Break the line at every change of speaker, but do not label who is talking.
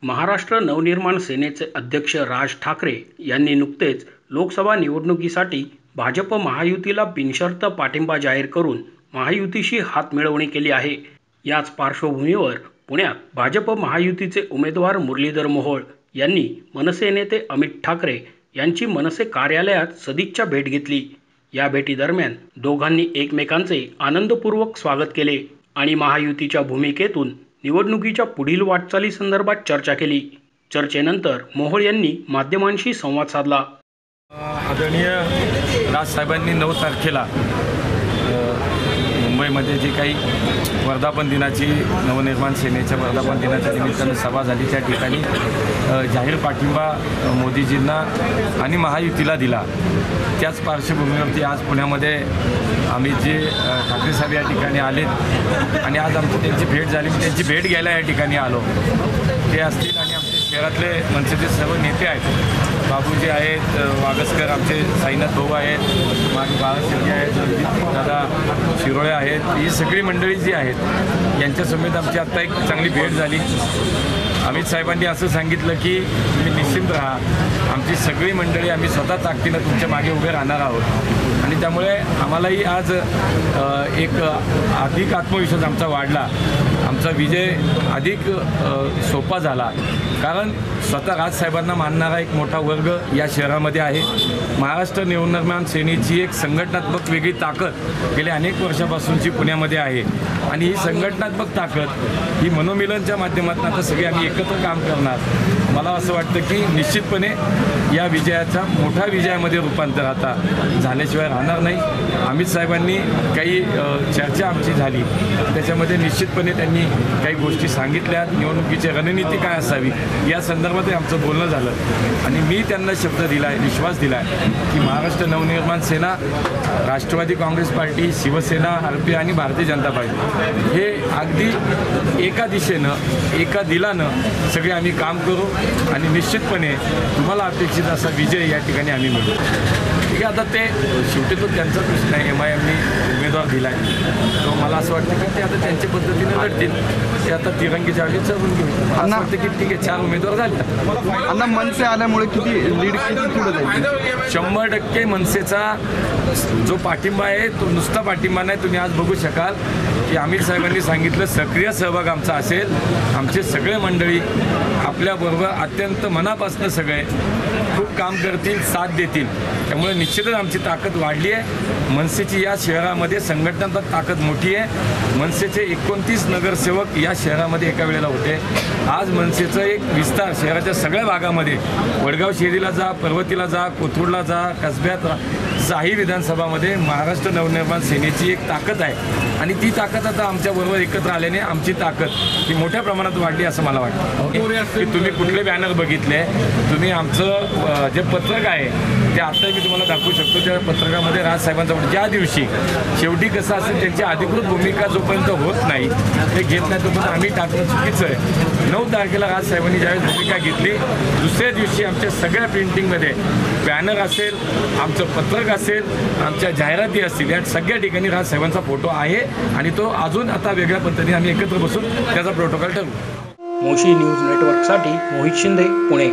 महाराष्ट्र नवनिर्माण सेनेचे अध्यक्ष राज ठाकरे यांनी नुकतेच लोकसभा निवडणुकीसाठी भाजप महायुतीला बिनशर्त पाठिंबा जाहीर करून महायुतीशी हातमिळवणी केली आहे। याच पार्श्वभूमीवर पुण्यात भाजप महायुतीचे उमेदवार मुरलीधर मोहोळ यांनी मनसे नेते अमित ठाकरे यांची मनसे कार्यालयात सदिच्छा भेट घेतली। या भेटीदरम्यान दोघांनी एकमेकांचे आनंदपूर्वक स्वागत केले आणि महायुतीच्या भूमिकेतून निवडणुकीच्या पुढील वाटचालीसंदर्भात चर्चा केली। चर्चेनंतर मोहोळ यांनी माध्यमांशी संवाद साधला।
आदरणीय राजसाहेबांनी 9 तारखेला मुंबईमध्ये जी काही वर्धापन दिनाची नवनिर्माण सेनेच्या वर्धापन दिनाच्या निमित्तानं सभा झाली, त्या ठिकाणी जाहीर पाठिंबा मोदीजींना आणि महायुतीला दिला। त्याच पार्श्वभूमीवरती आज पुण्यामध्ये आम्ही जे ठाकरे साहेब या ठिकाणी आलेत आणि आज आमची त्यांची भेट झाली। मी त्यांची भेट घ्यायला या ठिकाणी आलो। ते असतील आणि आमचे शहरातले मनसेचे सर्व नेते आहेत, बाबूजी आहेत, वागसकर, आमचे साईनाथ भाऊ आहेत, मागे बाळाशिर्के आहेत, दादा शिरोळे आहेत, ही सगळी मंडळी जी आहेत यांच्यासमेत आमची आत्ता एक चांगली भेट झाली। अमित साहेबांनी असं सांगितलं की तुम्ही निश्चिंत राहा, आमची सगळी मंडळी आम्ही स्वतः ताकदीनं तुमच्या मागे उभे राहणार आहोत आणि त्यामुळे आम्हालाही आज एक अधिक आत्मविश्वास आमचा वाढला, आमचा विजय अधिक सोपा झाला। कारण स्वतः राजसाहेबांना मानणारा एक मोठा वर्ग या शहरामध्ये आहे। महाराष्ट्र नवनिर्माण सेनेची एक संघटनात्मक वेगळी ताकद गेल्या अनेक वर्षापासूनची पुण्यामध्ये आहे आणि ही संघटनात्मक ताकद ही मनोमिलनच्या माध्यमातून आता सगळे आम्ही एकत्र काम करणार। मला असं वाटतं की निश्चितपणे या विजयाचा मोठा विजयामध्ये रूपांतर आता झाल्याशिवाय राहणार नाही। अमित साहेबांनी काही चर्चा आमची झाली, त्याच्यामध्ये निश्चितपणे त्यांनी काही गोष्टी सांगितल्या, निवडणुकीची रणनीती काय असावी या संदर्भात आमचं बोलणं झालं आणि मी त्यांना शब्द दिला आहे, विश्वास दिला आहे की महाराष्ट्र नवनिर्माण सेना, राष्ट्रवादी काँग्रेस पार्टी, शिवसेना, RP आणि भारतीय जनता पार्टी हे अगदी एका दिशेनं एका दिलानं सगळे आम्ही काम करू आणि निश्चितपणे तुम्हाला अपेक्षित असा विजय या ठिकाणी आम्ही मिळू। ठीक आहे, आता ते शेवटी तो त्यांचा प्रश्न आहे। MIMनी उमेदवार दिला आहे, तो मला असं वाटतं की ते आता त्यांच्या पद्धतीने लढतील, ते आता तिरंगीच्या आधी चढून घेऊ। मला वाटतं की ठीक आहे, 4 उमेदवार झाले।
अण्णा मनसे आल्यामुळे किती लीड किती पुढे जाईल?
100% मनसेचा जो पाठिंबा आहे तो नुसता पाठिंबा नाही। तुम्ही आज बघू शकाल की अमित साहेबांनी सांगितलं सक्रिय सहभाग आमचा असेल, आमचे सगळे मंडळी आपल्याबरोबर अत्यंत मनापासून सगळे खूप काम करतील, साथ देतील। त्यामुळे निश्चितच आमची ताकद वाढली आहे। मनसेची या शहरामध्ये संघटनात्मक ताकद मोठी आहे। मनसेचे 29 नगरसेवक या शहरामध्ये एका वेळेला होते। आज मनसेचं एक विस्तार शहराच्या सगळ्या भागामध्ये, वडगाव शेरीला जा, पर्वतीला जा, कोथरूडला जा, कसब्यात जाही विधानसभामध्ये महाराष्ट्र नवनिर्माण सेनेची एक ताकद आहे आणि ती ताकद आता आमच्याबरोबर एकत्र आल्याने आमची ताकद ही मोठ्या प्रमाणात वाढली असं मला वाटतं। की तुम्ही कुठले बॅनर बघितले, तुम्ही आमचं जे पत्रक आहे ते आत्ता मी तुम्हाला दाखवू शकतो। त्या पत्रकामध्ये राजसाहेबांचा ज्या दिवशी शेवटी कसं असेल त्यांची अधिकृत भूमिका जोपर्यंत होत नाही, ते घेत नाही तोपर्यंत आम्ही टाकणं चुकीचं आहे। 9 तारखेला राजसाहेबांनी ज्यावेळेस भूमिका घेतली, दुसऱ्या दिवशी आमच्या सगळ्या प्रिंटिंगमध्ये बॅनर असेल, आमचं पत्रक असेल, आमच्या जाहिराती असतील, या सगळ्या ठिकाणी राजसाहेबांचा फोटो आहे आणि तो अजून आता वेगळ्या पद्धतीने आम्ही एकत्र बसून त्याचा प्रोटोकॉल ठरवू।
मोशी न्यूज नेटवर्कसाठी मोहित शिंदे, पुणे।